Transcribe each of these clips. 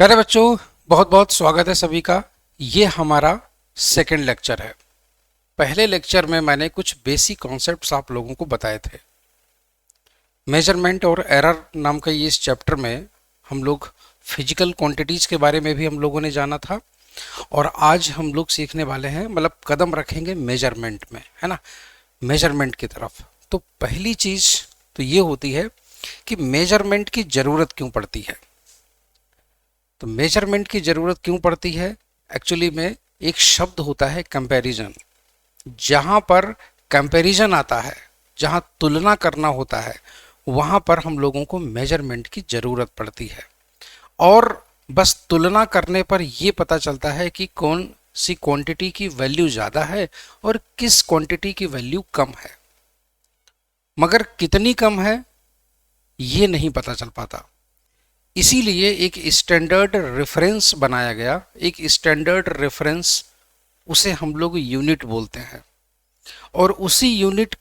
प्यारे बच्चों, बहुत बहुत स्वागत है सभी का। ये हमारा सेकंड लेक्चर है। पहले लेक्चर में मैंने कुछ बेसिक कॉन्सेप्ट्स आप लोगों को बताए थे। मेजरमेंट और एरर नाम का ये इस चैप्टर में हम लोग फिजिकल क्वांटिटीज के बारे में भी हम लोगों ने जाना था, और आज हम लोग सीखने वाले हैं, मतलब कदम रखेंगे मेजरमेंट में, है ना, मेजरमेंट की तरफ। तो पहली चीज तो ये होती है कि मेजरमेंट की जरूरत क्यों पड़ती है। तो मेजरमेंट की जरूरत क्यों पड़ती है, एक्चुअली में एक शब्द होता है कंपैरिजन। जहां पर कंपैरिजन आता है, जहां तुलना करना होता है, वहां पर हम लोगों को मेजरमेंट की जरूरत पड़ती है। और बस तुलना करने पर यह पता चलता है कि कौन सी क्वांटिटी की वैल्यू ज्यादा है और किस क्वांटिटी की वैल्यू कम है, मगर कितनी कम है ये नहीं पता चल पाता। इसीलिए एक स्टैंडर्ड रेफरेंस बनाया गया। एक स्टैंडर्ड रेफरेंस, उसे हम लोग यूनिट बोलते हैं, और उसी यूनिट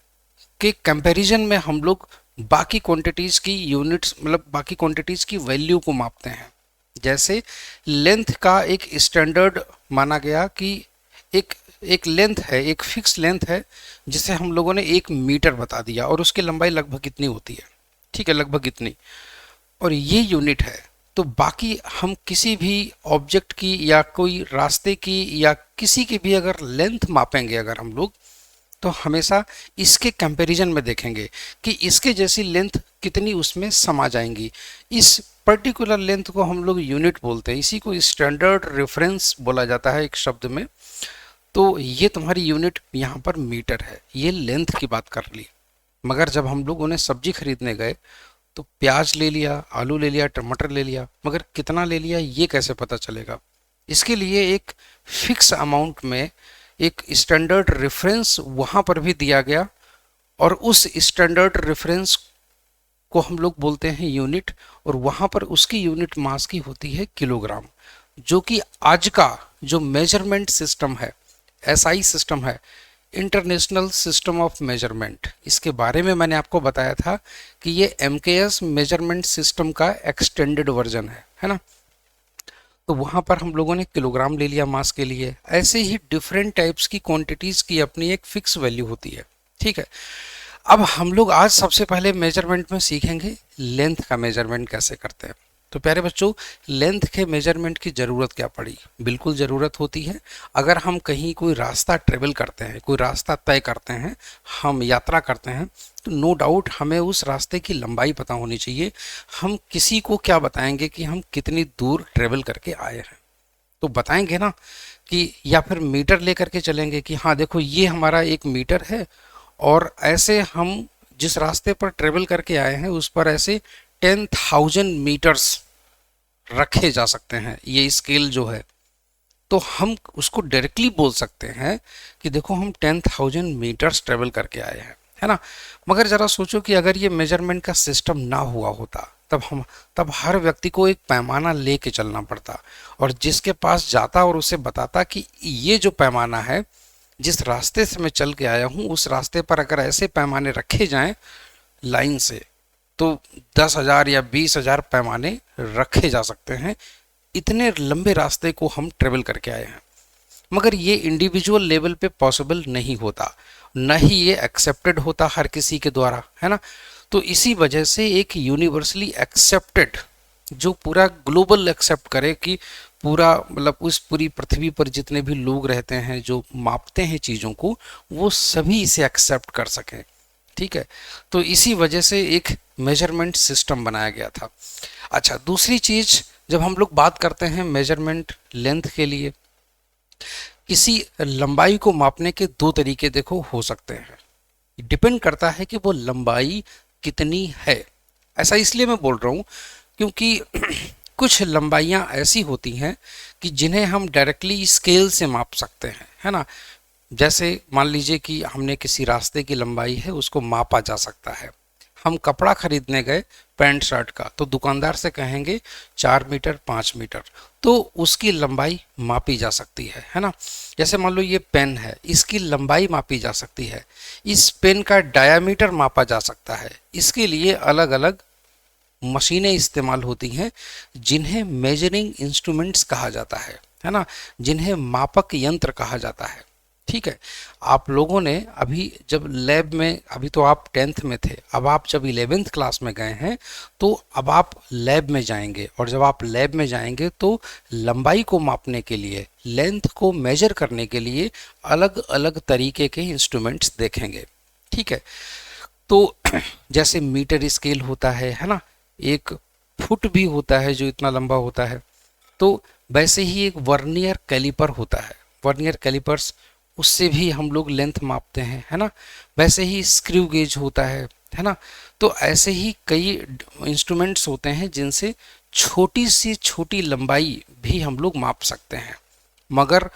के कंपैरिजन में हम लोग बाकी क्वांटिटीज की यूनिट्स, मतलब बाकी क्वांटिटीज की वैल्यू को मापते हैं। जैसे लेंथ का एक स्टैंडर्ड माना गया कि एक लेंथ है, एक फिक्स लेंथ है, जिसे हम लोगों ने 1 मीटर बता दिया, और उसकी लंबाई लगभग इतनी होती है, ठीक है, लगभग इतनी, और ये यूनिट है। तो बाकी हम किसी भी ऑब्जेक्ट की या कोई रास्ते की या किसी की भी अगर लेंथ मापेंगे अगर हम लोग, तो हमेशा इसके कंपैरिजन में देखेंगे कि इसके जैसी लेंथ कितनी उसमें समा जाएंगी। इस पर्टिकुलर लेंथ को हम लोग यूनिट बोलते हैं, इसी को स्टैंडर्ड रेफरेंस बोला जाता है एक शब्द में। तो ये तुम्हारी यूनिट यहाँ पर मीटर है, ये लेंथ की बात कर ली। मगर जब हम लोग उन्हें सब्जी खरीदने गए तो प्याज ले लिया, आलू ले लिया, टमाटर ले लिया, मगर कितना ले लिया ये कैसे पता चलेगा। इसके लिए एक फिक्स अमाउंट में एक स्टैंडर्ड रेफरेंस वहां पर भी दिया गया, और उस स्टैंडर्ड रेफरेंस को हम लोग बोलते हैं यूनिट, और वहां पर उसकी यूनिट मास की होती है किलोग्राम। जो कि आज का जो मेजरमेंट सिस्टम है, एसआई सिस्टम है, इंटरनेशनल सिस्टम ऑफ मेजरमेंट, इसके बारे में मैंने आपको बताया था कि ये एमकेएस मेजरमेंट सिस्टम का एक्सटेंडेड वर्जन है ना। तो वहां पर हम लोगों ने किलोग्राम ले लिया मास के लिए। ऐसे ही डिफरेंट टाइप्स की क्वांटिटीज की अपनी एक फिक्स वैल्यू होती है, ठीक है। अब हम लोग आज सबसे पहले मेजरमेंट में सीखेंगे लेंथ का मेजरमेंट कैसे करते हैं। तो प्यारे बच्चों, लेंथ के मेजरमेंट की ज़रूरत क्या पड़ी? बिल्कुल ज़रूरत होती है। अगर हम कहीं कोई रास्ता ट्रेवल करते हैं, कोई रास्ता तय करते हैं, हम यात्रा करते हैं, तो नो डाउट हमें उस रास्ते की लंबाई पता होनी चाहिए। हम किसी को क्या बताएंगे कि हम कितनी दूर ट्रेवल करके आए हैं? तो बताएंगे ना, कि या फिर मीटर लेकर के चलेंगे कि हाँ देखो ये हमारा 1 मीटर है, और ऐसे हम जिस रास्ते पर ट्रेवल करके आए हैं उस पर ऐसे 10,000 मीटर्स रखे जा सकते हैं, ये स्केल जो है। तो हम उसको डायरेक्टली बोल सकते हैं कि देखो हम 10,000 मीटर्स ट्रेवल करके आए हैं, है ना। मगर जरा सोचो कि अगर ये मेजरमेंट का सिस्टम ना हुआ होता, तब हर व्यक्ति को एक पैमाना लेके चलना पड़ता, और जिसके पास जाता और उसे बताता कि ये जो पैमाना है, जिस रास्ते से मैं चल के आया हूँ उस रास्ते पर अगर ऐसे पैमाने रखे जाएं लाइन से, तो 10,000 या 20,000 पैमाने रखे जा सकते हैं। इतने लंबे रास्ते को हम ट्रेवल करके आए हैं, मगर ये इंडिविजुअल लेवल पे पॉसिबल नहीं होता, न ही ये एक्सेप्टेड होता हर किसी के द्वारा, है ना। तो इसी वजह से एक यूनिवर्सली एक्सेप्टेड, जो पूरा ग्लोबल एक्सेप्ट करे कि पूरा, मतलब उस पूरी पृथ्वी पर जितने भी लोग रहते हैं जो मापते हैं चीज़ों को, वो सभी इसे एक्सेप्ट कर सकें, ठीक है। तो इसी वजह से एक मेजरमेंट सिस्टम बनाया गया था। अच्छा, दूसरी चीज, जब हम लोग बात करते हैं मेजरमेंट लेंथ के लिए, किसी लंबाई को मापने के 2 तरीके देखो हो सकते हैं। डिपेंड करता है कि वो लंबाई कितनी है। ऐसा इसलिए मैं बोल रहा हूँ क्योंकि कुछ लंबाइयाँ ऐसी होती हैं कि जिन्हें हम डायरेक्टली स्केल से माप सकते हैं, है ना। जैसे मान लीजिए कि हमने किसी रास्ते की लंबाई है, उसको मापा जा सकता है। हम कपड़ा खरीदने गए पैंट शर्ट का, तो दुकानदार से कहेंगे 4 मीटर 5 मीटर, तो उसकी लंबाई मापी जा सकती है ना। जैसे मान लो ये पेन है, इसकी लंबाई मापी जा सकती है, इस पेन का डायामीटर मापा जा सकता है। इसके लिए अलग अलग मशीनें इस्तेमाल होती हैं जिन्हें मेजरिंग इंस्ट्रूमेंट्स कहा जाता है ना, जिन्हें मापक यंत्र कहा जाता है। ठीक है, आप लोगों ने अभी जब लैब में, अभी तो आप 10th में थे, अब आप जब 11th क्लास में गए हैं तो अब आप लैब में जाएंगे, और जब आप लैब में जाएंगे तो लंबाई को मापने के लिए, लेंथ को मेजर करने के लिए अलग अलग तरीके के इंस्ट्रूमेंट्स देखेंगे। ठीक है, तो जैसे मीटर स्केल होता है ना, एक फुट भी होता है जो इतना लंबा होता है, तो वैसे ही एक वर्नियर कैलिपर होता है, वर्नियर कैलिपर्स, उससे भी हम लोग लेंथ मापते हैं, है ना। वैसे ही स्क्रू गेज होता है ना। तो ऐसे ही कई इंस्ट्रूमेंट्स होते हैं जिनसे छोटी सी छोटी लंबाई भी हम लोग माप सकते हैं, मगर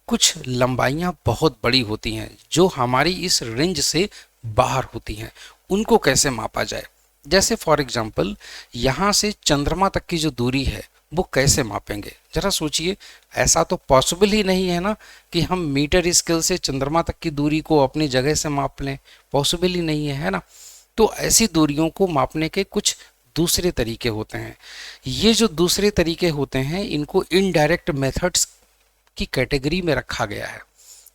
कुछ लंबाइयाँ बहुत बड़ी होती हैं जो हमारी इस रेंज से बाहर होती हैं, उनको कैसे मापा जाए। जैसे फॉर एग्जांपल यहाँ से चंद्रमा तक की जो दूरी है वो कैसे मापेंगे, जरा सोचिए। ऐसा तो पॉसिबल ही नहीं है ना कि हम मीटर स्केल से चंद्रमा तक की दूरी को अपनी जगह से माप लें, पॉसिबल ही नहीं है ना। तो ऐसी दूरियों को मापने के कुछ दूसरे तरीके होते हैं। ये जो दूसरे तरीके होते हैं इनको इनडायरेक्ट मेथड्स की कैटेगरी में रखा गया है।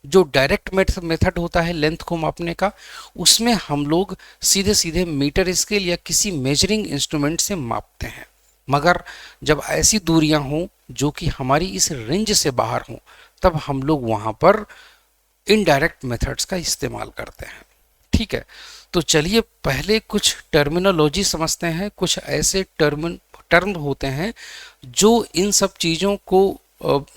जो डायरेक्ट मेथड होता है लेंथ को मापने का, उसमें हम लोग सीधे सीधे मीटर स्केल या किसी मेजरिंग इंस्ट्रूमेंट से मापते हैं, मगर जब ऐसी दूरियां हों जो कि हमारी इस रेंज से बाहर हों, तब हम लोग वहां पर इनडायरेक्ट मेथड्स का इस्तेमाल करते हैं। ठीक है, तो चलिए पहले कुछ टर्मिनोलॉजी समझते हैं। कुछ ऐसे टर्म होते हैं जो इन सब चीज़ों को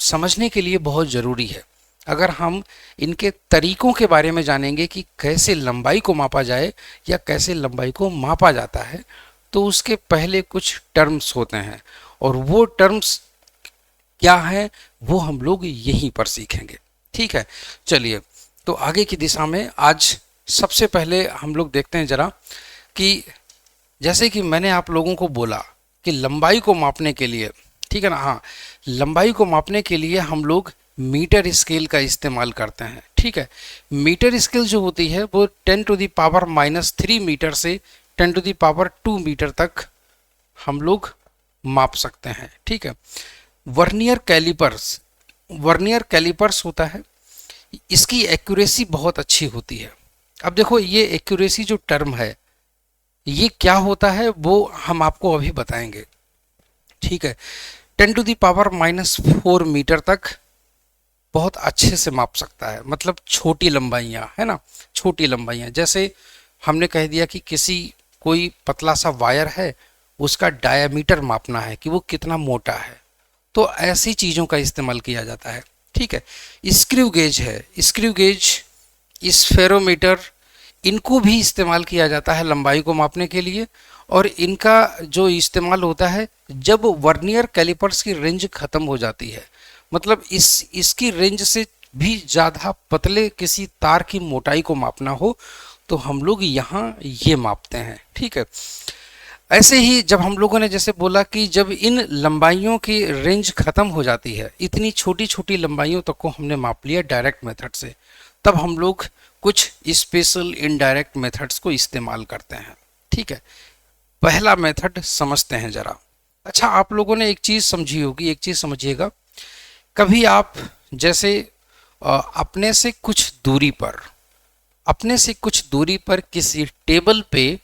समझने के लिए बहुत ज़रूरी है। अगर हम इनके तरीकों के बारे में जानेंगे कि कैसे लंबाई को मापा जाए या कैसे लंबाई को मापा जाता है, तो उसके पहले कुछ टर्म्स होते हैं, और वो टर्म्स क्या है वो हम लोग यहीं पर सीखेंगे। ठीक है, चलिए तो आगे की दिशा में आज सबसे पहले हम लोग देखते हैं जरा कि जैसे कि मैंने आप लोगों को बोला कि लंबाई को मापने के लिए, ठीक है ना, हाँ, लंबाई को मापने के लिए हम लोग मीटर स्केल का इस्तेमाल करते हैं। ठीक है, मीटर स्केल जो होती है वो 10⁻³ मीटर से 10⁻² मीटर तक हम लोग माप सकते हैं। ठीक है, वर्नियर कैलिपर्स होता है, इसकी एक्यूरेसी बहुत अच्छी होती है। अब देखो ये एक्यूरेसी जो टर्म है ये क्या होता है वो हम आपको अभी बताएंगे। ठीक है, 10⁻⁴ मीटर तक बहुत अच्छे से माप सकता है, मतलब छोटी लंबाइयाँ, है ना, छोटी लंबाइयाँ। जैसे हमने कह दिया कि कोई पतला सा वायर है, उसका डायामीटर मापना है कि वो कितना मोटा है, तो ऐसी चीज़ों का इस्तेमाल किया जाता है। ठीक है, स्क्रू गेज है, स्क्रू गेज, स्फेरोमीटर, इनको भी इस्तेमाल किया जाता है लंबाई को मापने के लिए। और इनका जो इस्तेमाल होता है जब वर्नियर कैलिपर्स की रेंज ख़त्म हो जाती है, मतलब इसकी रेंज से भी ज़्यादा पतले किसी तार की मोटाई को मापना हो, तो हम लोग यहाँ ये मापते हैं। ठीक है, ऐसे ही जब हम लोगों ने जैसे बोला कि जब इन लंबाइयों की रेंज ख़त्म हो जाती है, इतनी छोटी छोटी लंबाइयों तक को हमने माप लिया डायरेक्ट मेथड से, तब हम लोग कुछ स्पेशल इनडायरेक्ट मेथड्स को इस्तेमाल करते हैं। ठीक है, पहला मेथड समझते हैं जरा। अच्छा, आप लोगों ने एक चीज़ समझी होगी, एक चीज़ समझिएगा, कभी आप जैसे अपने से कुछ दूरी पर किसी टेबल पे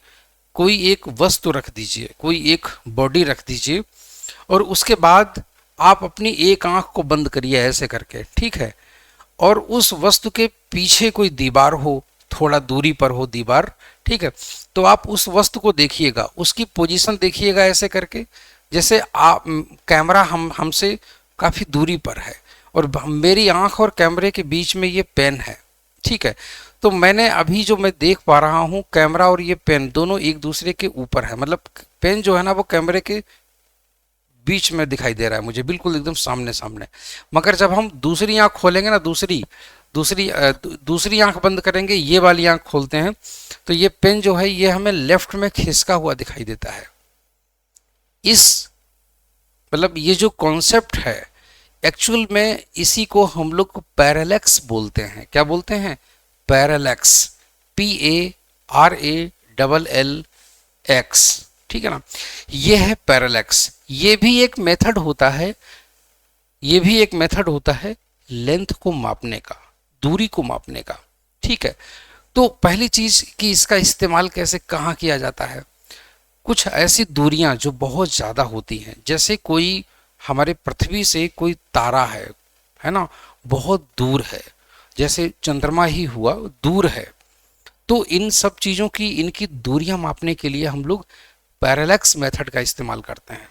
कोई एक वस्तु रख दीजिए, कोई एक बॉडी रख दीजिए, और उसके बाद आप अपनी एक आंख को बंद करिए ऐसे करके। ठीक है, और उस वस्तु के पीछे कोई दीवार हो, थोड़ा दूरी पर हो दीवार। ठीक है, तो आप उस वस्तु को देखिएगा, उसकी पोजीशन देखिएगा ऐसे करके, जैसे आप कैमरा हमसे काफ़ी दूरी पर है और मेरी आंख और कैमरे के बीच में ये पेन है। ठीक है, तो मैंने अभी जो मैं देख पा रहा हूँ, कैमरा और ये पेन दोनों एक दूसरे के ऊपर है, मतलब पेन जो है ना वो कैमरे के बीच में दिखाई दे रहा है मुझे, बिल्कुल एकदम सामने सामने। मगर जब हम दूसरी आंख खोलेंगे ना, दूसरी आंख बंद करेंगे, ये वाली आंख खोलते हैं, तो ये पेन जो है ये हमें लेफ्ट में खिसका हुआ दिखाई देता है। मतलब ये जो कॉन्सेप्ट है एक्चुअल में इसी को हम लोग पैरेलैक्स बोलते हैं। क्या बोलते हैं? Parallax, PARALLX। ठीक है ना। ये है पैरेलैक्स। ये भी एक मेथड होता है, ये भी एक मेथड होता है लेंथ को मापने का, दूरी को मापने का। ठीक है, तो पहली चीज कि इसका इस्तेमाल कैसे कहाँ किया जाता है। कुछ ऐसी दूरियां जो बहुत ज्यादा होती हैं, जैसे कोई हमारे पृथ्वी से कोई तारा है ना, बहुत दूर है, जैसे चंद्रमा ही हुआ दूर है, तो इन सब चीजों की इनकी दूरियां मापने के लिए हम लोग पैरेलैक्स मेथड का इस्तेमाल करते हैं।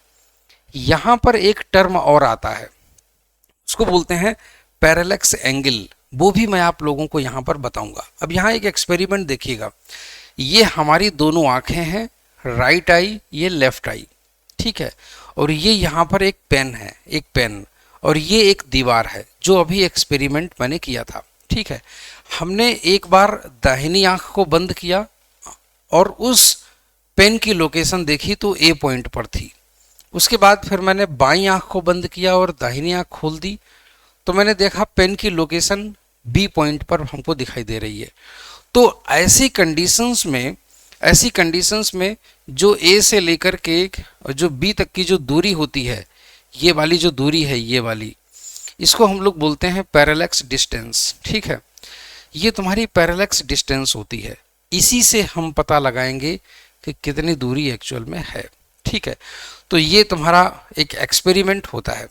यहां पर एक टर्म और आता है, उसको बोलते हैं पैरेलैक्स एंगल। वो भी मैं आप लोगों को यहां पर बताऊंगा। अब यहां एक एक्सपेरिमेंट देखिएगा। ये हमारी दोनों आंखें हैं, राइट आई, ये लेफ्ट आई, ठीक है। और ये यहाँ पर एक पेन है, एक पेन, और ये एक दीवार है, जो अभी एक्सपेरिमेंट मैंने किया था। ठीक है, हमने एक बार दाहिनी आंख को बंद किया और उस पेन की लोकेशन देखी तो ए पॉइंट पर थी। उसके बाद फिर मैंने बाईं आंख को बंद किया और दाहिनी आंख खोल दी, तो मैंने देखा पेन की लोकेशन बी पॉइंट पर हमको दिखाई दे रही है। तो ऐसी कंडीशंस में जो ए से लेकर के जो बी तक की जो दूरी होती है, ये वाली जो दूरी है, ये वाली, इसको हम लोग बोलते हैं पैरेलैक्स डिस्टेंस। ठीक है, ये तुम्हारी पैरेलैक्स डिस्टेंस होती है। इसी से हम पता लगाएंगे कि कितनी दूरी एक्चुअल में है। ठीक है, तो ये तुम्हारा एक एक्सपेरिमेंट होता है,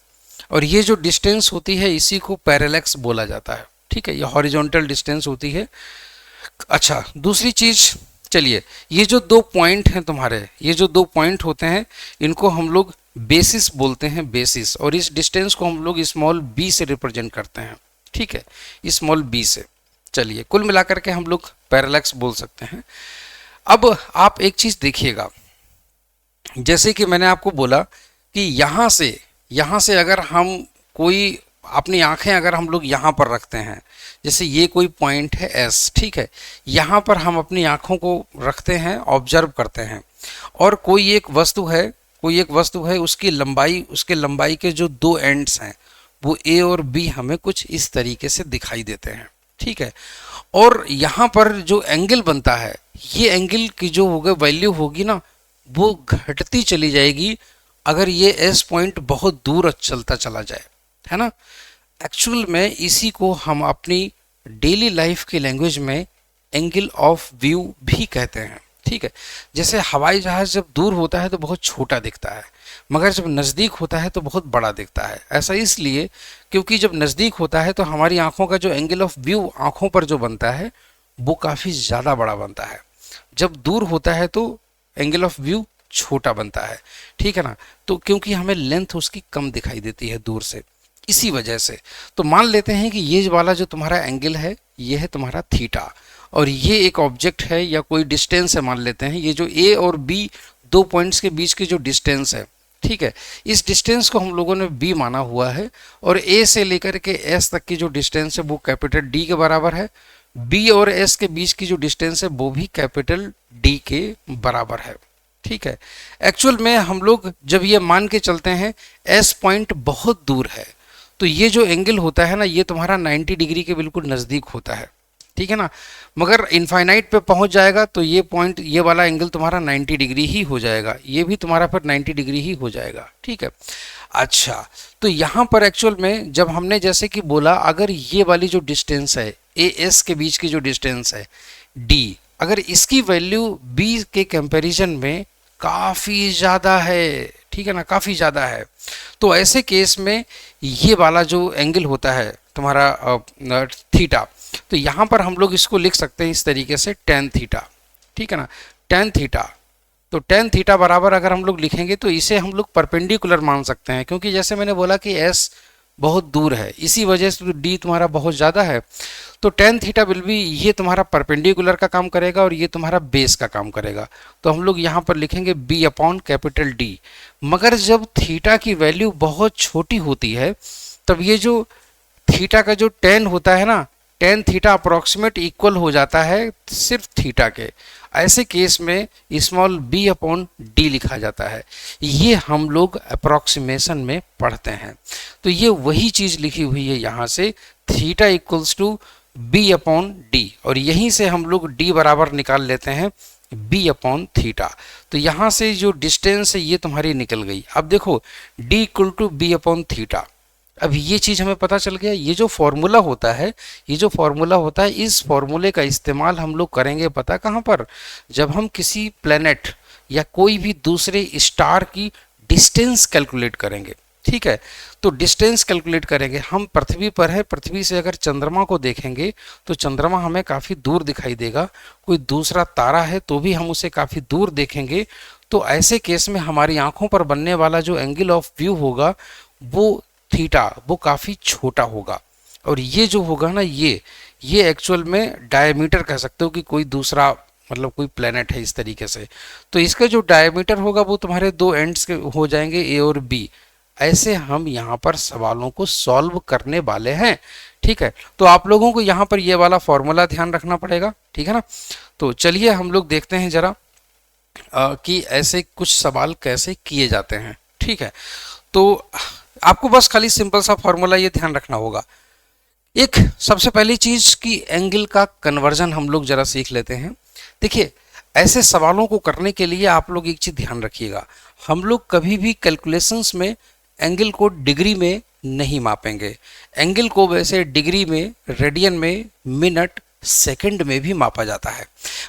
और ये जो डिस्टेंस होती है इसी को पैरेलैक्स बोला जाता है। ठीक है, ये हॉरिजॉन्टल डिस्टेंस होती है। अच्छा, दूसरी चीज, चलिए, ये जो दो पॉइंट हैं तुम्हारे, ये जो दो पॉइंट होते हैं, इनको हम लोग बेसिस बोलते हैं, बेसिस, और इस डिस्टेंस को हम लोग स्मॉल बी से रिप्रेजेंट करते हैं। ठीक है, स्मॉल बी से। चलिए, कुल मिलाकर के हम लोग पैरेलैक्स बोल सकते हैं। अब आप एक चीज देखिएगा, जैसे कि मैंने आपको बोला कि यहाँ से अगर हम कोई अपनी आंखें अगर हम लोग यहाँ पर रखते हैं, जैसे ये कोई पॉइंट है एस, ठीक है, यहाँ पर हम अपनी आंखों को रखते हैं, ऑब्जर्व करते हैं, और कोई एक वस्तु है, उसके लंबाई के जो दो एंड्स हैं वो ए और बी हमें कुछ इस तरीके से दिखाई देते हैं। ठीक है, और यहाँ पर जो एंगल बनता है, ये एंगल की जो होगा वैल्यू होगी ना, वो घटती चली जाएगी अगर ये एस पॉइंट बहुत दूर चलता चला जाए, है ना। एक्चुअल में इसी को हम अपनी डेली लाइफ की लैंग्वेज में एंगल ऑफ व्यू भी कहते हैं। ठीक है, जैसे हवाई जहाज जब दूर होता है तो बहुत छोटा दिखता है, मगर जब नज़दीक होता है तो बहुत बड़ा दिखता है। ऐसा इसलिए क्योंकि जब नज़दीक होता है तो हमारी आंखों का जो एंगल ऑफ व्यू आंखों पर जो बनता है वो काफ़ी ज़्यादा बड़ा बनता है, जब दूर होता है तो एंगल ऑफ व्यू छोटा बनता है। ठीक है ना, तो क्योंकि हमें लेंथ उसकी कम दिखाई देती है दूर से, इसी वजह से। तो मान लेते हैं कि ये वाला जो तुम्हारा एंगल है ये है तुम्हारा थीटा, और ये एक ऑब्जेक्ट है या कोई डिस्टेंस है, मान लेते हैं ये जो ए और बी दो पॉइंट्स के बीच की जो डिस्टेंस है, ठीक है, इस डिस्टेंस को हम लोगों ने बी माना हुआ है, और ए से लेकर के एस तक की जो डिस्टेंस है वो कैपिटल डी के बराबर है। बी और एस के बीच की जो डिस्टेंस है वो भी कैपिटल डी के बराबर है। ठीक है, एक्चुअल में हम लोग जब ये मान के चलते हैं एस पॉइंट बहुत दूर है, तो ये जो एंगल होता है ना, ये तुम्हारा 90 डिग्री के बिल्कुल नज़दीक होता है। ठीक है ना, मगर इनफाइनाइट पे पहुंच जाएगा तो ये पॉइंट, ये वाला एंगल तुम्हारा 90 डिग्री ही हो जाएगा, ये भी तुम्हारा फिर 90 डिग्री ही हो जाएगा। ठीक है, अच्छा, तो यहाँ पर एक्चुअल में जब हमने जैसे कि बोला, अगर ये वाली जो डिस्टेंस है ए एस के बीच की जो डिस्टेंस है डी, अगर इसकी वैल्यू बी के कंपैरिजन में काफ़ी ज़्यादा है, ठीक है ना, काफ़ी ज़्यादा है, तो ऐसे केस में ये वाला जो एंगल होता है तुम्हारा थीटा, तो यहाँ पर हम लोग इसको लिख सकते हैं इस तरीके से टेन थीटा। ठीक है ना, टेन थीटा, तो टेन थीटा बराबर अगर हम लोग लिखेंगे तो इसे हम लोग परपेंडिकुलर मान सकते हैं, क्योंकि जैसे मैंने बोला कि एस बहुत दूर है, इसी वजह से डी तुम्हारा बहुत ज़्यादा है, तो टेन थीटा विल बी, ये तुम्हारा परपेंडिकुलर का काम करेगा और ये तुम्हारा बेस का काम करेगा, तो हम लोग यहाँ पर लिखेंगे बी अपॉन कैपिटल डी। मगर जब थीटा की वैल्यू बहुत छोटी होती है तब ये जो थीटा का जो टेन होता है ना, टेन थीटा अप्रॉक्सीमेट इक्वल हो जाता है सिर्फ थीटा के। ऐसे केस में स्मॉल बी अपॉन डी लिखा जाता है, ये हम लोग अप्रॉक्सीमेशन में पढ़ते हैं। तो ये वही चीज़ लिखी हुई है यहाँ से, theta equals to B upon D, और यहीं से हम लोग डी बराबर निकाल लेते हैं b अपॉन थीटा। तो यहाँ से जो डिस्टेंस है ये तुम्हारी निकल गई। अब देखो d equal to B upon theta. अब ये चीज़ हमें पता चल गया। ये जो फॉर्मूला होता है, ये जो फॉर्मूला होता है, इस फॉर्मूले का इस्तेमाल हम लोग करेंगे पता कहाँ पर, जब हम किसी प्लेनेट या कोई भी दूसरे स्टार की डिस्टेंस कैलकुलेट करेंगे। ठीक है, तो डिस्टेंस कैलकुलेट करेंगे। हम पृथ्वी पर है, पृथ्वी से अगर चंद्रमा को देखेंगे तो चंद्रमा हमें काफ़ी दूर दिखाई देगा। कोई दूसरा तारा है तो भी हम उसे काफ़ी दूर देखेंगे। तो ऐसे केस में हमारी आंखों पर बनने वाला जो एंगल ऑफ व्यू होगा वो थीटा, वो काफ़ी छोटा होगा। और ये जो होगा ना, ये एक्चुअल में डायमीटर कह सकते हो कि कोई दूसरा मतलब कोई प्लेनेट है इस तरीके से। तो इसका जो डायमीटर होगा वो तुम्हारे दो एंड्स के हो जाएंगे, ए और बी। ऐसे हम यहाँ पर सवालों को सॉल्व करने वाले हैं। ठीक है, तो आप लोगों को यहाँ पर ये वाला फॉर्मूला ध्यान रखना पड़ेगा। ठीक है ना, तो चलिए हम लोग देखते हैं जरा कि ऐसे कुछ सवाल कैसे किए जाते हैं। ठीक है, तो आपको बस खाली सिंपल सा फॉर्मूला ये ध्यान रखना होगा। एक सबसे पहली चीज की एंगल का कन्वर्जन हम लोग जरा सीख लेते हैं। देखिए, ऐसे सवालों को करने के लिए आप लोग एक चीज ध्यान रखिएगा, हम लोग कभी भी कैलकुलेशंस में एंगल को डिग्री में नहीं मापेंगे। एंगल को वैसे डिग्री में, रेडियन में, मिनट, सेकंड में भी मापा जाता है,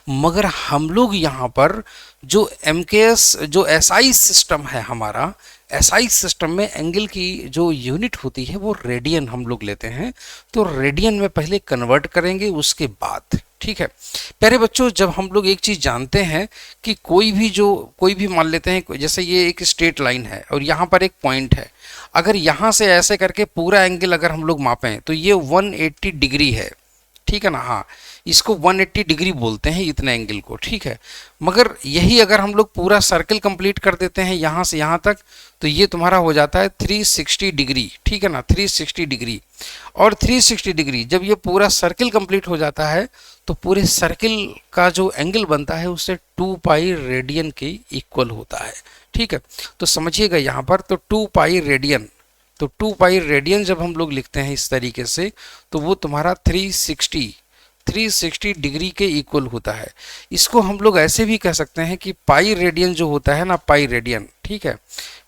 मगर हम लोग यहाँ पर जो एमकेएस जो एसआई सिस्टम है हमारा, एसआई सिस्टम में एंगल की जो यूनिट होती है वो रेडियन हम लोग लेते हैं। तो रेडियन में पहले कन्वर्ट करेंगे उसके बाद। ठीक है प्यारे बच्चों, जब हम लोग एक चीज़ जानते हैं कि कोई भी मान लेते हैं, जैसे ये एक स्ट्रेट लाइन है और यहाँ पर एक पॉइंट है, अगर यहाँ से ऐसे करके पूरा एंगल अगर हम लोग मापें तो ये 180 डिग्री है। ठीक है ना, हाँ, इसको 180 डिग्री बोलते हैं इतने एंगल को। ठीक है, मगर यही अगर हम लोग पूरा सर्कल कंप्लीट कर देते हैं यहाँ से यहाँ तक, तो ये तुम्हारा हो जाता है 360 डिग्री। ठीक है ना, 360 डिग्री। और 360 डिग्री जब ये पूरा सर्कल कंप्लीट हो जाता है तो पूरे सर्कल का जो एंगल बनता है उससे 2 पाई रेडियन के इक्वल होता है। ठीक है, तो समझिएगा यहाँ पर, तो 2 पाई रेडियन, तो 2 पाई रेडियन जब हम लोग लिखते हैं इस तरीके से तो वो तुम्हारा 360 डिग्री के इक्वल होता है। इसको हम लोग ऐसे भी कह सकते हैं कि पाई रेडियन जो होता है ना, पाई रेडियन, ठीक है,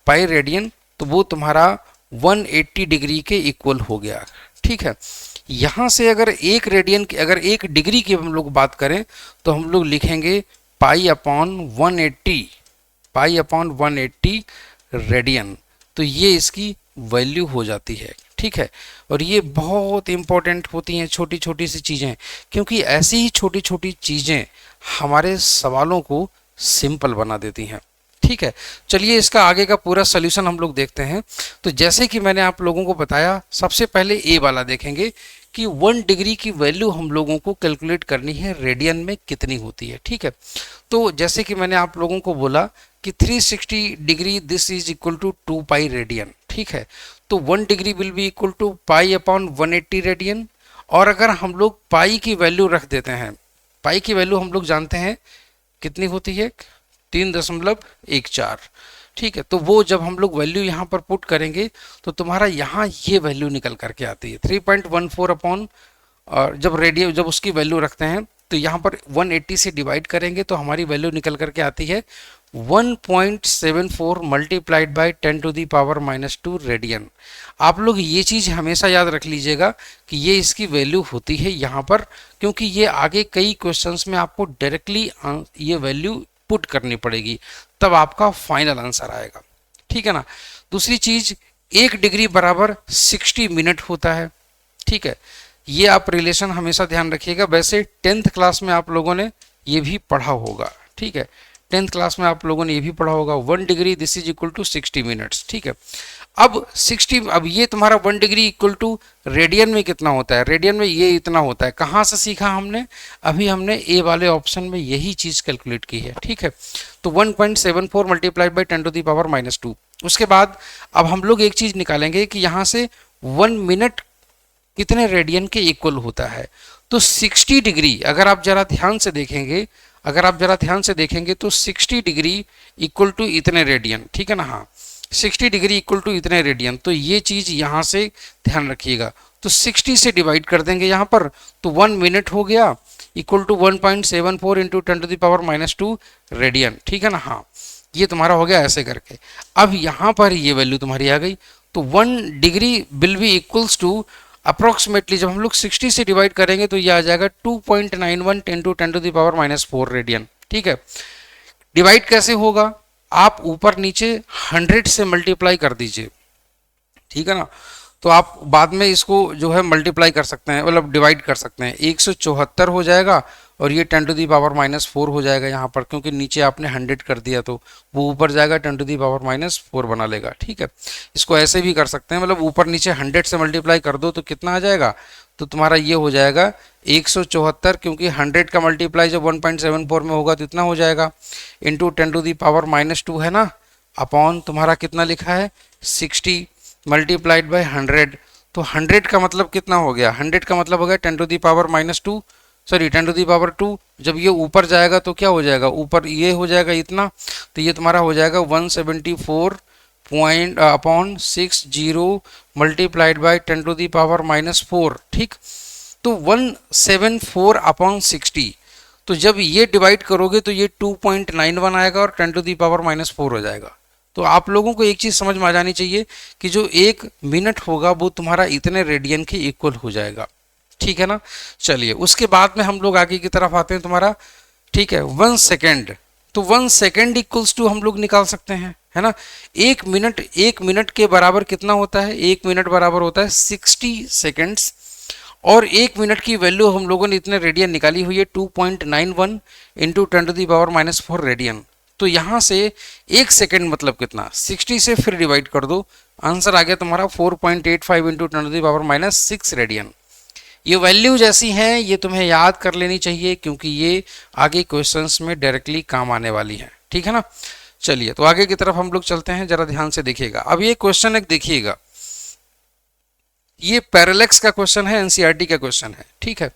पाई रेडियन, तो वो तुम्हारा 180 डिग्री के इक्वल हो गया। ठीक है, यहाँ से अगर एक रेडियन की, अगर एक डिग्री की हम लोग बात करें तो हम लोग लिखेंगे पाई अपॉन 180, पाई अपॉन 180 रेडियन। तो ये इसकी वैल्यू हो जाती है। ठीक है, और ये बहुत इंपॉर्टेंट होती हैं छोटी छोटी सी चीज़ें, क्योंकि ऐसी ही छोटी छोटी चीज़ें हमारे सवालों को सिंपल बना देती हैं। ठीक है, चलिए इसका आगे का पूरा सॉल्यूशन हम लोग देखते हैं। तो जैसे कि मैंने आप लोगों को बताया, सबसे पहले ए वाला देखेंगे कि 1 डिग्री की वैल्यू हम लोगों को कैलकुलेट करनी है रेडियन में कितनी होती है। ठीक है, तो जैसे कि मैंने आप लोगों को बोला कि 360 degree this is equal to 2 pi radian. ठीक है, तो 1 degree will be equal to pi upon 180 radian. और अगर हम लोग पाई की वैल्यू रख देते हैं, पाई की वैल्यू हम लोग जानते हैं कितनी होती है, 3.14। ठीक है, तो वो जब हम लोग वैल्यू यहाँ पर पुट करेंगे तो तुम्हारा यहाँ ये वैल्यू निकल करके आती है 3.14 अपॉन, और जब उसकी वैल्यू रखते हैं तो यहाँ पर 180 से डिवाइड करेंगे तो हमारी वैल्यू निकल करके आती है 1.74 मल्टीप्लाइड बाई 10⁻⁻² रेडियन। आप लोग ये चीज़ हमेशा याद रख लीजिएगा कि ये इसकी वैल्यू होती है यहाँ पर, क्योंकि ये आगे कई क्वेश्चंस में आपको डायरेक्टली ये वैल्यू पुट करनी पड़ेगी, तब आपका फाइनल आंसर आएगा। ठीक है ना, दूसरी चीज़, 1 डिग्री बराबर 60 मिनट होता है। ठीक है, ये आप रिलेशन हमेशा ध्यान रखिएगा। वैसे 10th क्लास में आप लोगों ने ये भी पढ़ा होगा। ठीक है, 10th क्लास में आप लोगों ने ये भी पढ़ा होगा, 1 degree this is equal to 60 minutes. ठीक है, अब ये तुम्हारा 1 डिग्री इक्वल टू रेडियन में कितना होता है, रेडियन में ये इतना होता है। कहाँ से सीखा हमने, अभी हमने ए वाले ऑप्शन में यही चीज़ कैलकुलेट की है। ठीक है, तो 1.74 मल्टीप्लाइड बाई 10⁻⁻²। उसके बाद अब हम लोग एक चीज़ निकालेंगे कि यहाँ से 1 मिनट कितने रेडियन के इक्वल होता है। तो 60 डिग्री अगर आप जरा ध्यान से देखेंगे, तो 60 डिग्री इक्वल टू इतने रेडियन। ठीक है ना, हाँ, 60 डिग्री इक्वल टू इतने रेडियन। तो ये चीज़ यहाँ से ध्यान रखिएगा। तो 60 से डिवाइड कर देंगे यहाँ पर, तो 1 मिनट हो गया इक्वल टू 1.74 इंटू 10⁻⁻² रेडियन, ठीक है ना। हाँ, ये तुम्हारा हो गया ऐसे करके। अब यहाँ पर ये वैल्यू तुम्हारी आ गई, तो 1 degree will be equals to approximately, जब हम लोग 60 से डिवाइड करेंगे तो ये आ जाएगा 2.91 इंटू 10⁻⁻4 रेडियन, ठीक है। डिवाइड कैसे होगा, आप ऊपर नीचे 100 से मल्टीप्लाई कर दीजिए, ठीक है ना। तो आप बाद में इसको जो है मल्टीप्लाई कर सकते हैं, मतलब डिवाइड कर सकते हैं। 174 हो जाएगा और ये 10⁻⁻4 हो जाएगा यहाँ पर, क्योंकि नीचे आपने 100 कर दिया तो वो ऊपर जाएगा 10⁻⁻4 बना लेगा, ठीक है। इसको ऐसे भी कर सकते हैं, मतलब ऊपर नीचे 100 से मल्टीप्लाई कर दो तो कितना आ जाएगा, तो तुम्हारा ये हो जाएगा 174, क्योंकि 100 का मल्टीप्लाई जब 1.74 में होगा तो इतना हो जाएगा, इंटू 10⁻⁻2 है ना, अपॉन तुम्हारा कितना लिखा है 60 मल्टीप्लाइड बाय 100। तो 100 का मतलब कितना हो गया, 100 का मतलब हो गया 10⁻⁻2, सॉरी 10⁻²। जब ये ऊपर जाएगा तो क्या हो जाएगा, ऊपर ये हो जाएगा इतना, तो ये तुम्हारा हो जाएगा 174 पॉइंट अपॉन 60 मल्टीप्लाइड बाय 10⁻⁻4, ठीक। तो 174 अपॉन 60, तो जब ये डिवाइड करोगे तो ये 2.91 आएगा और 10⁻⁻4 हो जाएगा। तो आप लोगों को एक चीज़ समझ में आ जानी चाहिए कि जो 1 मिनट होगा वो तुम्हारा इतने रेडियन के इक्वल हो जाएगा, ठीक है ना। चलिए उसके बाद में हम लोग आगे की तरफ आते हैं तुम्हारा, ठीक है। 1 सेकेंड, तो 1 सेकेंड इक्वल्स टू हम लोग निकाल सकते हैं, है ना। 1 मिनट के बराबर कितना होता है, 1 मिनट बराबर होता है 60 सेकेंड्स, और 1 मिनट की वैल्यू हम लोगों ने इतने रेडियन निकाली हुई है 2.91 इंटू 10⁻⁻4 रेडियन। तो यहाँ से 1 सेकेंड मतलब कितना, 60 से फिर डिवाइड कर दो, आंसर आ गया तुम्हारा 4.85 इंटू 10⁻⁻6 रेडियन। ये वैल्यू जैसी हैं ये तुम्हें याद कर लेनी चाहिए, क्योंकि ये आगे क्वेश्चंस में डायरेक्टली काम आने वाली हैं, ठीक है ना। चलिए तो आगे की तरफ हम लोग चलते हैं, जरा ध्यान से देखिएगा। अब ये क्वेश्चन एक देखिएगा, ये पैरेलैक्स का क्वेश्चन है, एनसीईआरटी का क्वेश्चन है, ठीक है।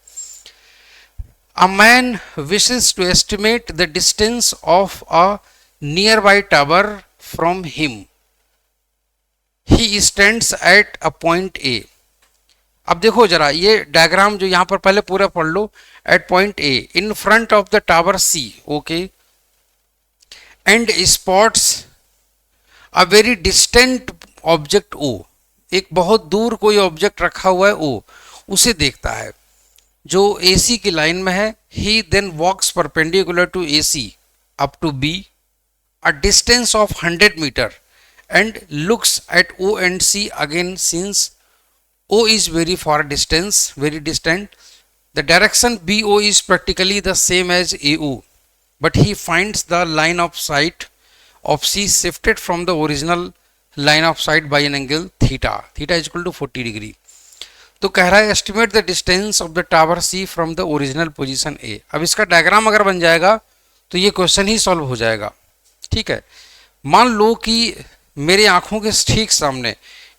A man wishes to estimate the distance of a nearby tower from him. He stands at a point A. अब देखो जरा ये डायग्राम जो यहाँ पर पहले पूरा पढ़ लो। Eight point A in front of the tower C, okay, and spots a very distant object O. एक बहुत दूर कोई ऑब्जेक्ट रखा हुआ है O, उसे देखता है जो AC की लाइन में है। He then walks perpendicular to AC up to B, a distance of 100 meter, and looks at O and C again since O is very distant. The direction BO is practically the same as AO, but he finds the line of sight of C shifted from the original line of sight by an angle theta. Theta is equal to 40 degree. तो कह रहा है estimate the distance of the tower C from the original position A. अब इसका diagram अगर बन जाएगा तो ये क्वेश्चन ही सॉल्व हो जाएगा, ठीक है। मान लो कि मेरे आंखों के ठीक सामने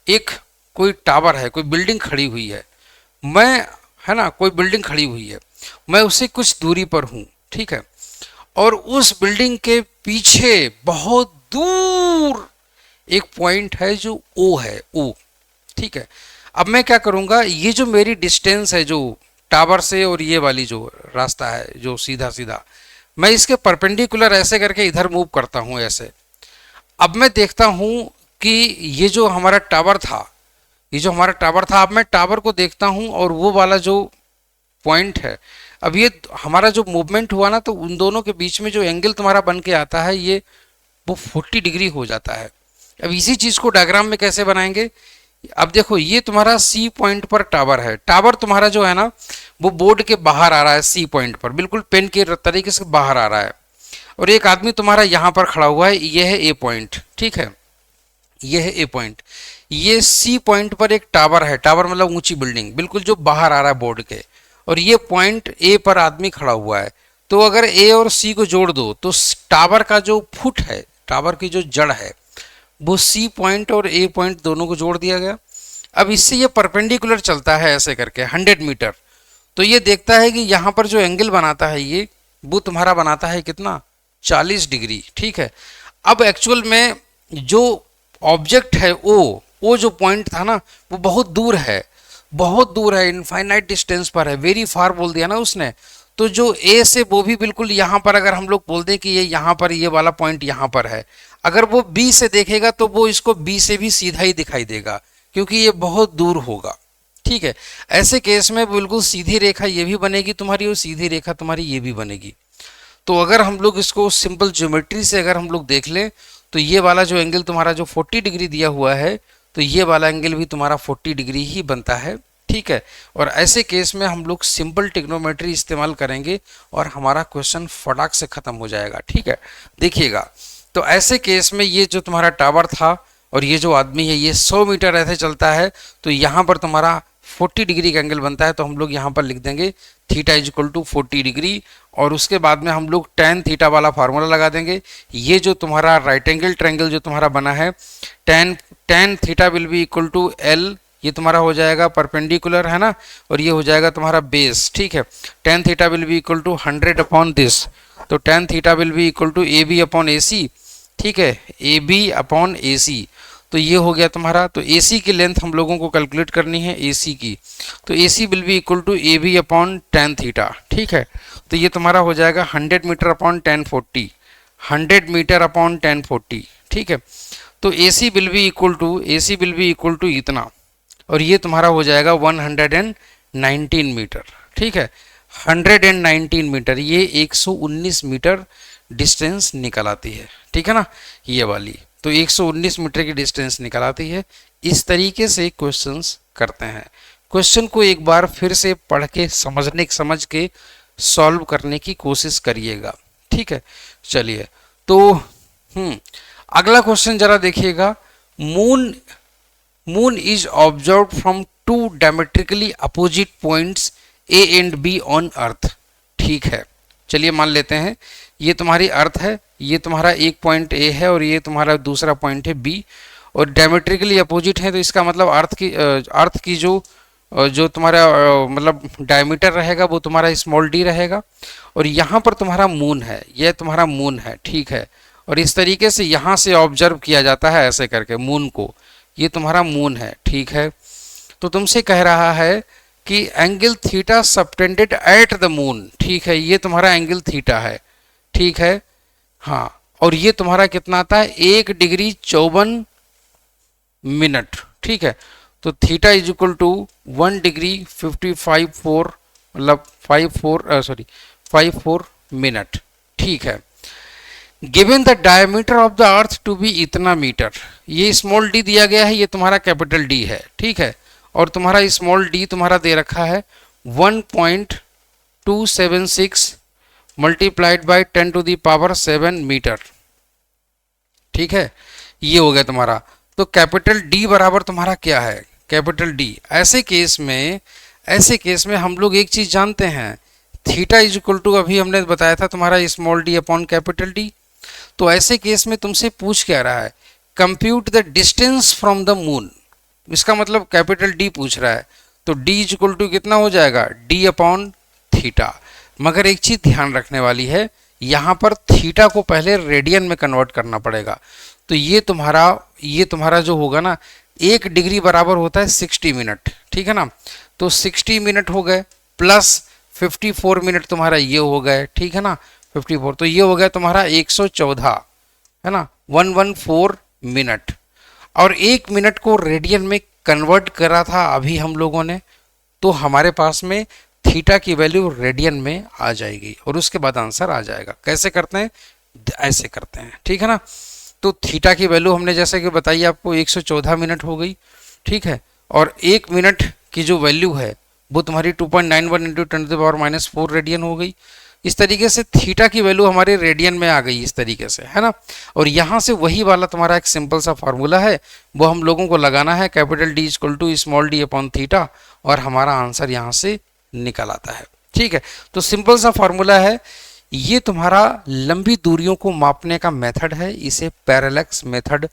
एक कोई टावर है, कोई बिल्डिंग खड़ी हुई है, मैं, है ना, कोई बिल्डिंग खड़ी हुई है, मैं उससे कुछ दूरी पर हूँ, ठीक है। और उस बिल्डिंग के पीछे बहुत दूर एक पॉइंट है जो ओ है, ओ, ठीक है। अब मैं क्या करूँगा, ये जो मेरी डिस्टेंस है जो टावर से और ये वाली जो रास्ता है जो सीधा सीधा, मैं इसके परपेंडिकुलर ऐसे करके इधर मूव करता हूँ ऐसे। अब मैं देखता हूँ कि ये जो हमारा टावर था, अब मैं टावर को देखता हूँ और वो वाला जो पॉइंट है, अब ये हमारा जो मूवमेंट हुआ ना, तो उन दोनों के बीच में जो एंगल तुम्हारा बन के आता है ये वो 40 डिग्री हो जाता है। अब इसी चीज़ को डायग्राम में कैसे बनाएंगे, अब देखो ये तुम्हारा सी पॉइंट पर टावर है, टावर तुम्हारा जो है ना वो बोर्ड के बाहर आ रहा है, सी पॉइंट पर बिल्कुल पेन के तरीके से बाहर आ रहा है, और एक आदमी तुम्हारा यहाँ पर खड़ा हुआ है, ये है ए पॉइंट, ठीक है, ये है ए पॉइंट। ये सी पॉइंट पर एक टावर है, टावर मतलब ऊंची बिल्डिंग बिल्कुल जो बाहर आ रहा है बोर्ड के, और ये पॉइंट ए पर आदमी खड़ा हुआ है। तो अगर ए और सी को जोड़ दो तो टावर का जो फुट है, टावर की जो जड़ है, वो सी पॉइंट और ए पॉइंट दोनों को जोड़ दिया गया। अब इससे ये परपेंडिकुलर चलता है ऐसे करके 100 मीटर, तो ये देखता है कि यहाँ पर जो एंगल बनाता है ये, वो तुम्हारा बनाता है कितना, 40 डिग्री, ठीक है। अब एक्चुअल में जो ऑब्जेक्ट है ओ जो पॉइंट था ना वो बहुत दूर है, बहुत दूर है, इनफाइनाइट डिस्टेंस पर है, वेरी फार बोल दिया ना उसने। तो जो ए से वो भी बिल्कुल यहाँ पर, अगर हम लोग बोल दें कि ये यहाँ पर, ये वाला पॉइंट यहाँ पर है, अगर वो बी से देखेगा तो वो इसको बी से भी सीधा ही दिखाई देगा, क्योंकि ये बहुत दूर होगा। ठीक है, ऐसे केस में बिल्कुल सीधी रेखा ये भी बनेगी तुम्हारी और सीधी रेखा तुम्हारी ये भी बनेगी। तो अगर हम लोग इसको सिंपल ज्योमेट्री से अगर हम लोग देख लें तो ये वाला जो एंगल तुम्हारा जो 40 डिग्री दिया हुआ है, तो ये वाला एंगल भी तुम्हारा 40 डिग्री ही बनता है। ठीक है, और ऐसे केस में हम लोग सिंपल टिग्नोमेट्री इस्तेमाल करेंगे और हमारा क्वेश्चन फटाक से खत्म हो जाएगा। ठीक है, देखिएगा, तो ऐसे केस में ये जो तुम्हारा टावर था और ये जो आदमी है ये 100 मीटर ऐसे चलता है, तो यहाँ पर तुम्हारा 40 डिग्री का एंगल बनता है। तो हम लोग यहाँ पर लिख देंगे theta is equal to 40 degree, और उसके बाद में हम लोग टेन थीटा वाला फार्मूला लगा देंगे। ये जो तुम्हारा राइट एंगल ट्रायंगल जो तुम्हारा बना है, tan theta will be equal to L, ये तुम्हारा हो जाएगा परपेंडिकुलर, है ना, और ये हो जाएगा तुम्हारा बेस। ठीक है, tan theta will be equal to 100 upon this, तो tan theta will be equal to A B upon A C. ठीक है, ए बी अपॉन ए सी, तो ये हो गया तुम्हारा। तो ए सी की लेंथ हम लोगों को कैलकुलेट करनी है ए सी की, तो A C will be equal to A B upon tan theta. ठीक है, तो ये तुम्हारा हो जाएगा 100 मीटर अपॉन 1040, 100 मीटर अपॉन 1040। ठीक है, तो A C will be equal to इतना, और ये तुम्हारा हो जाएगा 119 मीटर। ठीक है, 119 मीटर, ये 119 मीटर डिस्टेंस निकल आती है। ठीक है ना, ये वाली तो 119 मीटर की डिस्टेंस निकल आती है। इस तरीके से क्वेश्चंस करते हैं। क्वेश्चन को एक बार फिर से पढ़ के समझ के सॉल्व करने की कोशिश करिएगा। ठीक है, चलिए, तो अगला क्वेश्चन जरा देखिएगा। Moon is observe from two diametrically opposite points A and B on earth. ठीक है, चलिए मान लेते हैं ये तुम्हारी अर्थ है, ये तुम्हारा एक पॉइंट ए है और ये तुम्हारा दूसरा पॉइंट है बी, और डायमेट्रिकली अपोजिट है। तो इसका मतलब अर्थ की जो तुम्हारा मतलब डायमीटर रहेगा वो तुम्हारा स्मॉल डी रहेगा, और यहाँ पर तुम्हारा मून है, यह तुम्हारा मून है। ठीक है, और इस तरीके से यहाँ से ऑब्जर्व किया जाता है ऐसे करके मून को, ये तुम्हारा मून है। ठीक है, तो तुमसे कह रहा है कि angle theta subtended at the moon. ठीक है, ये तुम्हारा एंगल थीटा है। ठीक है, हाँ, और ये तुम्हारा कितना आता है 1 डिग्री 54 मिनट। ठीक है, तो theta is equal to 1 degree 55 मतलब 54 मिनट। ठीक है, given the diameter of the earth to be इतना मीटर, ये स्मॉल डी दिया गया है, ये तुम्हारा कैपिटल डी है। ठीक है, और तुम्हारा स्मॉल डी तुम्हारा दे रखा है 1.276 multiplied by 10 to the power 7 metre. ठीक है, ये हो गया तुम्हारा। तो कैपिटल डी बराबर तुम्हारा क्या है, कैपिटल डी। ऐसे केस में हम लोग एक चीज जानते हैं, थीटा इज इक्वल टू, अभी हमने बताया था तुम्हारा small D upon capital D. तो ऐसे केस में तुमसे पूछ क्या रहा है, compute the distance from the moon, इसका मतलब कैपिटल डी पूछ रहा है। तो डी इज इक्वल टू कितना हो जाएगा, डी अपॉन थीटा। मगर एक चीज ध्यान रखने वाली है, यहाँ पर थीटा को पहले रेडियन में कन्वर्ट करना पड़ेगा। तो ये तुम्हारा जो होगा ना, 1 डिग्री बराबर होता है 60 मिनट। ठीक है ना, तो 60 मिनट हो गए प्लस 54 मिनट तुम्हारा ये हो गए। ठीक है ना, 54, तो ये हो गया तुम्हारा 114, है ना, 114 मिनट। और 1 मिनट को रेडियन में कन्वर्ट करा था अभी हम लोगों ने, तो हमारे पास में थीटा की वैल्यू रेडियन में आ जाएगी और उसके बाद आंसर आ जाएगा। कैसे करते हैं, ऐसे करते हैं। ठीक है ना, तो थीटा की वैल्यू हमने जैसे कि बताई आपको 114 मिनट हो गई। ठीक है, और 1 मिनट की जो वैल्यू है वो तुम्हारी 2.91 इंटू 10⁻⁻⁴ रेडियन हो गई। इस तरीके से थीटा की वैल्यू हमारे रेडियन में आ गई इस तरीके से, है ना। और यहाँ से वही वाला तुम्हारा एक सिंपल सा फार्मूला है, वो हम लोगों को लगाना है, capital D equal to small D upon theta, और हमारा आंसर यहाँ से निकल आता है। ठीक है, तो सिंपल सा फार्मूला है, ये तुम्हारा लंबी दूरियों को मापने का मेथड है, इसे पैरेलैक्स मेथड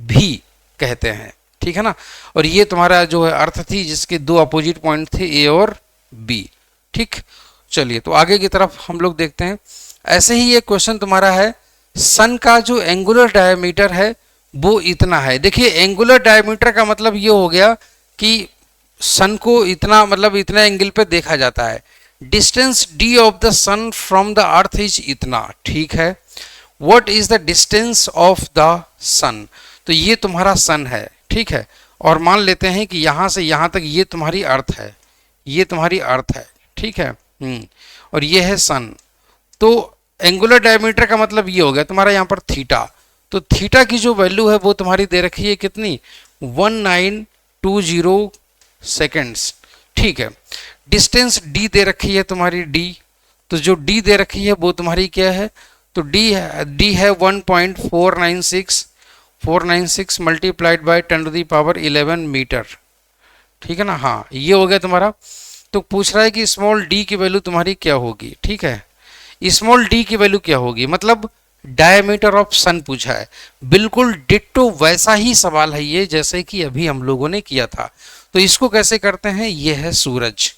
भी कहते हैं। ठीक है ना, और ये तुम्हारा जो है अर्थ थी जिसके 2 अपोजिट पॉइंट थे ए और बी। ठीक, चलिए तो आगे की तरफ हम लोग देखते हैं। ऐसे ही एक क्वेश्चन तुम्हारा है, सन का जो एंगुलर डायमीटर है वो इतना है। देखिए एंगुलर डायमीटर का मतलब ये हो गया कि सन को इतना मतलब इतना एंगल पे देखा जाता है। Distance D of the sun from the earth is इतना, ठीक है। What is the distance of the sun, तो ये तुम्हारा सन है, ठीक है। और मान लेते हैं कि यहाँ से यहाँ तक ये तुम्हारी अर्थ है, ये तुम्हारी अर्थ है, ठीक है। और ये है सन। तो एंगुलर डायमीटर का मतलब ये हो गया तुम्हारा यहाँ पर थीटा। तो थीटा की जो वैल्यू है वो तुम्हारी दे रखी है कितनी, 1920 सेकेंड्स, ठीक है। डिस्टेंस डी दे रखी है तुम्हारी डी, तो जो डी दे रखी है वो तुम्हारी क्या है, तो डी है 1.496 मल्टीप्लाइड बाई 10⁻11 मीटर, ठीक है ना। हाँ, ये हो गया तुम्हारा। तो पूछ रहा है कि स्मॉल डी की वैल्यू तुम्हारी क्या होगी, ठीक है। स्मॉल डी की वैल्यू क्या होगी, मतलब डायमीटर ऑफ सन पूछा है। बिल्कुल डिट्टो वैसा ही सवाल है ये जैसे कि अभी हम लोगों ने किया था। तो इसको कैसे करते हैं, ये है सूरज,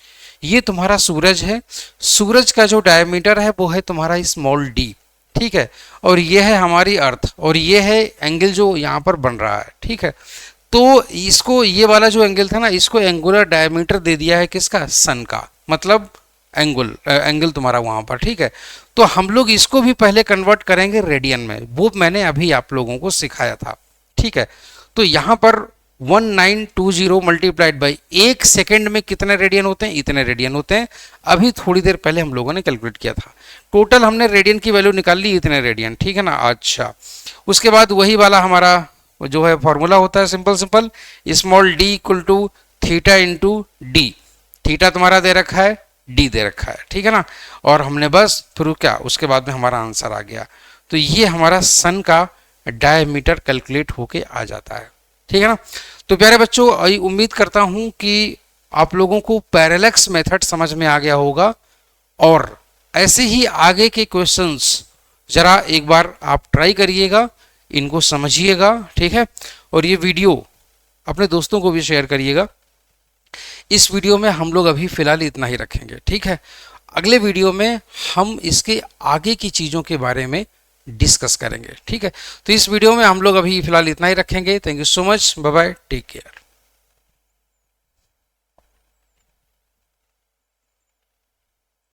ये तुम्हारा सूरज है। सूरज का जो डायमीटर है वो है तुम्हारा स्मॉल डी, ठीक है। और ये है हमारी अर्थ, और ये है एंगल जो यहाँ पर बन रहा है, ठीक है। तो इसको, ये वाला जो एंगल था ना, इसको एंगुलर डायमीटर दे दिया है किसका, सन का, मतलब एंगल तुम्हारा वहाँ पर, ठीक है। तो हम लोग इसको भी पहले कन्वर्ट करेंगे रेडियन में, वो मैंने अभी आप लोगों को सिखाया था, ठीक है। तो यहाँ पर 1920 मल्टीप्लाइड बाई 1 सेकेंड में कितने रेडियन होते हैं, इतने रेडियन होते हैं। अभी थोड़ी देर पहले हम लोगों ने कैलकुलेट किया था, टोटल हमने रेडियन की वैल्यू निकाल ली, इतने रेडियन, ठीक है ना। अच्छा, उसके बाद वही वाला हमारा जो है फॉर्मूला होता है, simple small D equal to theta into D. Theta तुम्हारा दे रखा है, डी दे रखा है, ठीक है ना। और हमने बस फिर क्या, उसके बाद में हमारा आंसर आ गया। तो ये हमारा सन का डायमीटर कैलकुलेट होके आ जाता है, ठीक है ना। तो प्यारे बच्चों, उम्मीद करता हूं कि आप लोगों को पैरेलैक्स मेथड समझ में आ गया होगा, और ऐसे ही आगे के क्वेश्चंस जरा एक बार आप ट्राई करिएगा, इनको समझिएगा, ठीक है। और ये वीडियो अपने दोस्तों को भी शेयर करिएगा। इस वीडियो में हम लोग अभी फिलहाल इतना ही रखेंगे, ठीक है। अगले वीडियो में हम इसके आगे की चीज़ों के बारे में डिस्कस करेंगे, ठीक है। तो इस वीडियो में हम लोग अभी फिलहाल इतना ही रखेंगे। Thank you so much, bye bye, take care.